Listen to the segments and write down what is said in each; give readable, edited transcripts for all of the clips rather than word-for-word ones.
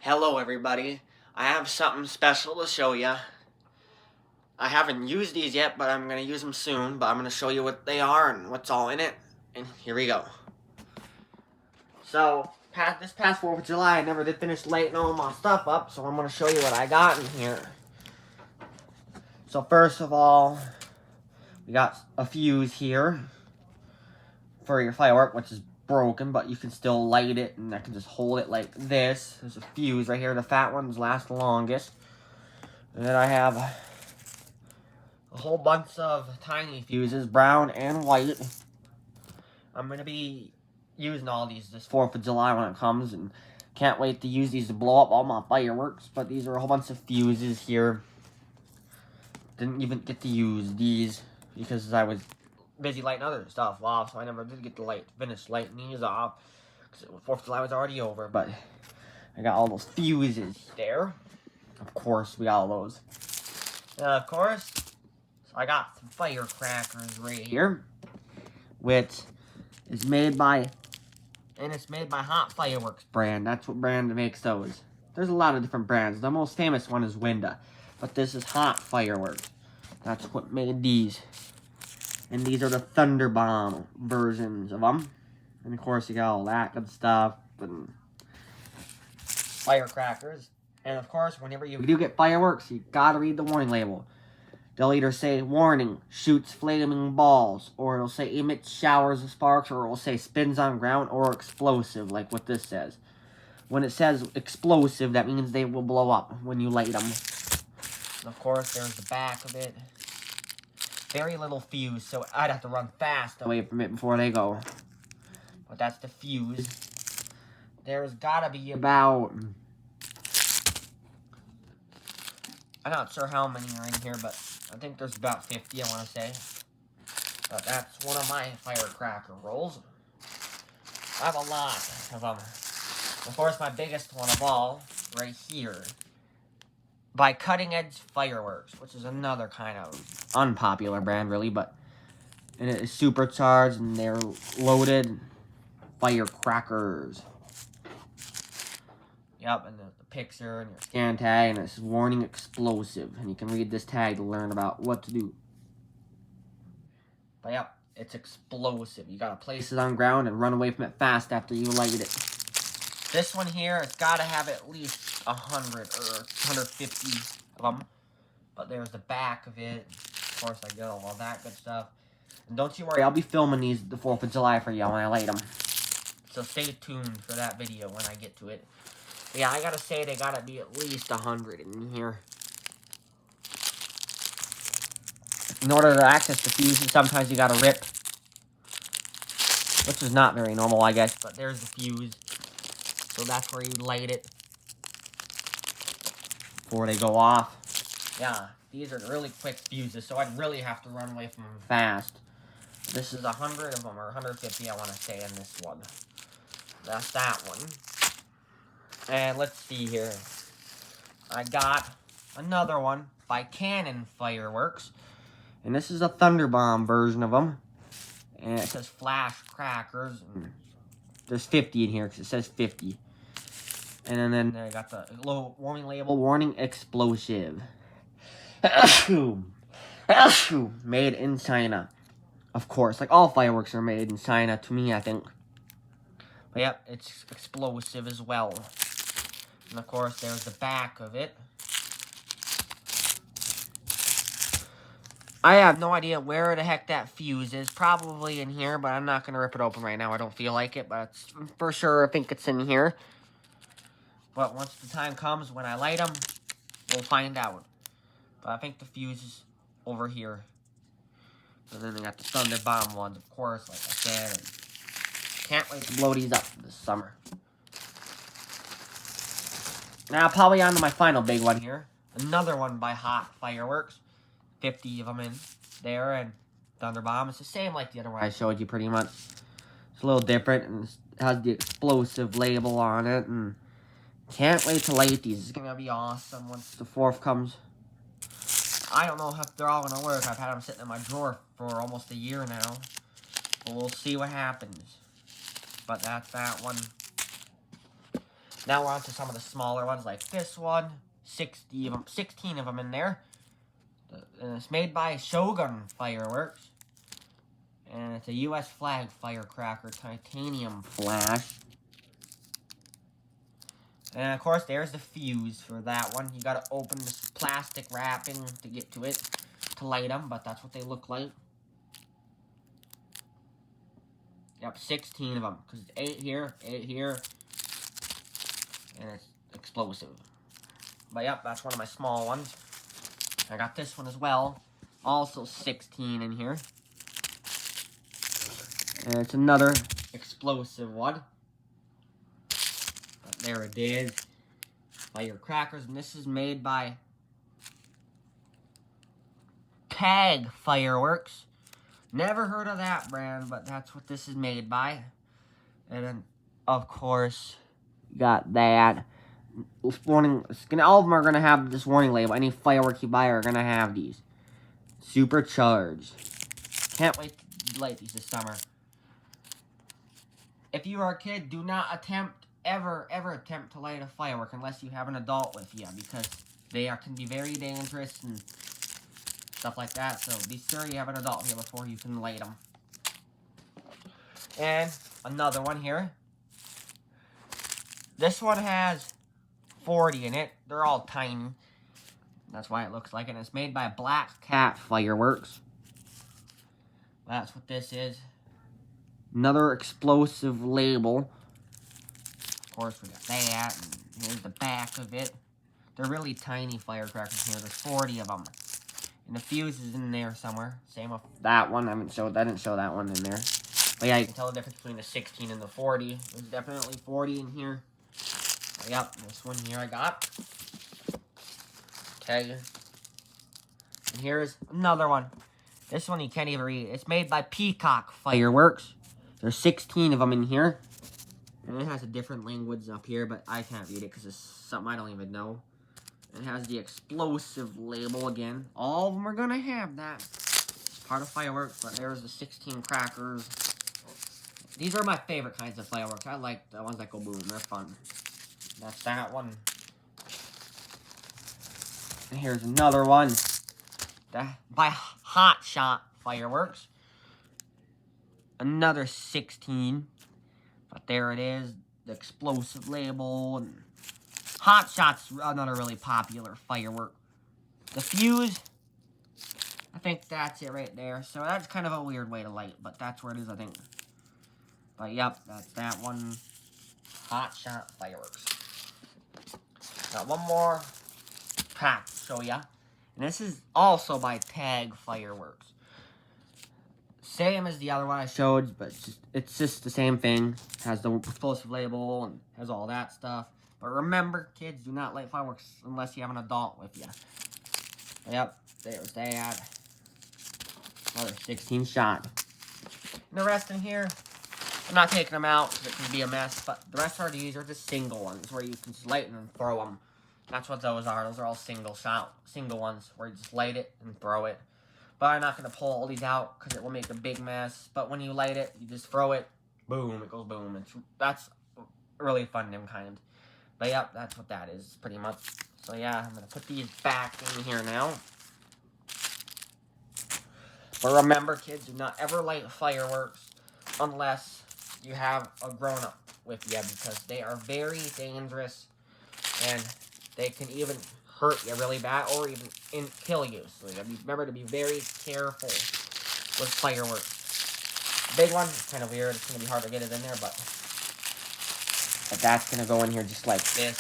Hello everybody, I have something special to show you. I haven't used these yet, but I'm going to use them soon, but I'm going to show you what they are and what's all in it, and here we go. So, this past 4th of July, I never did finish lighting all my stuff up, so I'm going to show you what I got in here. So first of all, we got a fuse here for your firework, which is broken, but you can still light it, and I can just hold it like this. There's a fuse right here. The fat ones last the longest. And then I have a whole bunch of tiny fuses, brown and white. I'm going to be using all these this 4th of July when it comes, and can't wait to use these to blow up all my fireworks. But these are a whole bunch of fuses here. Didn't even get to use these because I was busy lighting other stuff off, so I never did get to finish lighting these off. Because 4th of July was already over, but I got all those fuses there. Of course, we got all those. Of course, I got some firecrackers right here, which is made by, Hot Fireworks brand. That's what brand makes those. There's a lot of different brands. The most famous one is Winda, but this is Hot Fireworks. That's what made these. And these are the Thunder Bomb versions of them. And of course, you got all that good stuff and firecrackers. And of course, whenever you do get fireworks, you gotta read the warning label. They'll either say, warning, shoots flaming balls, or it'll say emits showers of sparks, or it'll say spins on ground, or explosive, like what this says. When it says explosive, that means they will blow up when you light them. And of course, there's the back of it. Very little fuse, so I'd have to run fast away from it before they go. But that's the fuse. There's gotta be about, I'm not sure how many are in here, but I think there's about 50, I want to say. But that's one of my firecracker rolls. I have a lot of them. Of course, my biggest one of all, right here, by Cutting Edge Fireworks, which is another kind of unpopular brand, really, but and it is supercharged, and they're loaded firecrackers. Yep, and the picture and your scan tag, and it says warning explosive, and you can read this tag to learn about what to do. But yep, it's explosive. You gotta place it on ground and run away from it fast after you light it. This one here, it's gotta have at least 100 or 150 of them. But there's the back of it. Of course, I got all that good stuff. And don't you worry, I'll be filming these the 4th of July for you when I light them. So stay tuned for that video when I get to it. But yeah, I gotta say they gotta be at least 100 in here. In order to access the fuses, sometimes you gotta rip. Which is not very normal, I guess. But there's the fuse. So that's where you light it before they go off. Yeah, these are really quick fuses, so I'd really have to run away from them fast. This is 100 of them, or 150, I want to say, in this one. That's that one. And let's see here. I got another one by Cannon Fireworks. And this is a Thunder Bomb version of them. And it says flash crackers. And there's 50 in here because it says 50. And then I got the little warning label, warning explosive. Made in China. Of course, like all fireworks are made in China to me, I think. But yep, it's explosive as well. And of course, there's the back of it. I have no idea where the heck that fuse is. Probably in here, but I'm not going to rip it open right now. I don't feel like it, but for sure I think it's in here. But once the time comes when I light them, we'll find out. But I think the fuse is over here. And then they got the Thunder Bomb ones, of course, like I said. And can't wait to blow these up this summer. Now, probably on to my final big one here. Another one by Hot Fireworks. 50 of them in there, and Thunder Bomb. It's the same like the other one I showed you, pretty much. It's a little different, and it has the explosive label on it, and can't wait to light these. It's gonna be awesome once the 4th comes. I don't know if they're all gonna work. I've had them sitting in my drawer for almost a year now, but we'll see what happens. But that's that one. Now we're on to some of the smaller ones, like this one. 16 of them in there. And it's made by Shogun Fireworks. And it's a U.S. flag firecracker, titanium flash. And of course, there's the fuse for that one. You gotta open this plastic wrapping to get to it, to light them, but that's what they look like. Yep, 16 of them, because it's 8 here, and it's explosive. But yep, that's one of my small ones. I got this one as well, also 16 in here. And it's another explosive one. But there it is. Firecrackers, and this is made by Tag Fireworks. Never heard of that brand, but that's what this is made by. And then, of course, got that. Warning, all of them are going to have this warning label. Any fireworks you buy are going to have these. Supercharged. Can't wait to light these this summer. If you are a kid, do not ever attempt to light a firework unless you have an adult with you, because they can be very dangerous and stuff like that. So be sure you have an adult here before you can light them. And another one here. This one has 40 in it. They're all tiny. That's why it looks like it. And it's made by Black Cat Fireworks. That's what this is. Another explosive label. Of course, we got that. And here's the back of it. They're really tiny firecrackers here. There's 40 of them. And the fuse is in there somewhere. Same with that one. I didn't show that one in there. But yeah, you can tell the difference between the 16 and the 40. There's definitely 40 in here. But yep, this one here I got. Okay. And here's another one. This one you can't even read. It's made by Peacock Fireworks. There's 16 of them in here. And it has a different language up here, but I can't read it because it's something I don't even know. It has the explosive label again. All of them are going to have that. It's part of fireworks, but there's the 16 crackers. These are my favorite kinds of fireworks. I like the ones that go boom. They're fun. That's that one. And here's another one. By Hot Shot Fireworks. Another 16. But there it is. The explosive label. And Hot Shot's another really popular firework. The fuse, I think that's it right there. So that's kind of a weird way to light, but that's where it is, I think. But yep, that's that one. Hot Shot Fireworks. Got one more pack to show ya. And this is also by Tag Fireworks. Same as the other one I showed, but it's just the same thing. Has the explosive label and has all that stuff. But remember, kids, do not light fireworks unless you have an adult with you. Yep, there's that. Another 16 shot. And the rest in here, I'm not taking them out because it can be a mess. But the rest are these are just single ones where you can just light and throw them. That's what those are. Those are all single ones where you just light it and throw it. But I'm not going to pull all these out because it will make a big mess. But when you light it, you just throw it. Boom, it goes boom. That's really fun, them kind. But yep, that's what that is, pretty much. So yeah, I'm going to put these back in here now. But remember, kids, do not ever light fireworks unless you have a grown-up with you, because they are very dangerous and they can even hurt you really bad or even kill you. So remember to be very careful with fireworks. Big one, it's kind of weird. It's going to be hard to get it in there, but that's going to go in here just like this.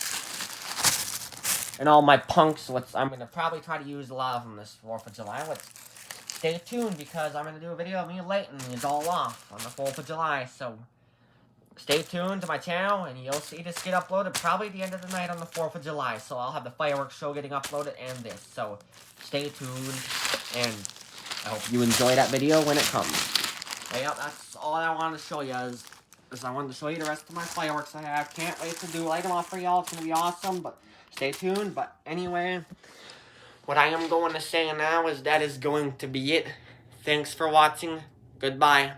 And all my punks, I'm going to probably try to use a lot of them this 4th of July. Stay tuned because I'm going to do a video of me lighting these all off on the 4th of July. So stay tuned to my channel and you'll see this get uploaded probably at the end of the night on the 4th of July. So I'll have the fireworks show getting uploaded and this. So stay tuned and I hope you enjoy that video when it comes. But yeah, that's all I wanted to show you is I wanted to show you the rest of my fireworks I have. Can't wait to light them off for y'all. It's going to be awesome, but stay tuned. But anyway, what I am going to say now is that is going to be it. Thanks for watching. Goodbye.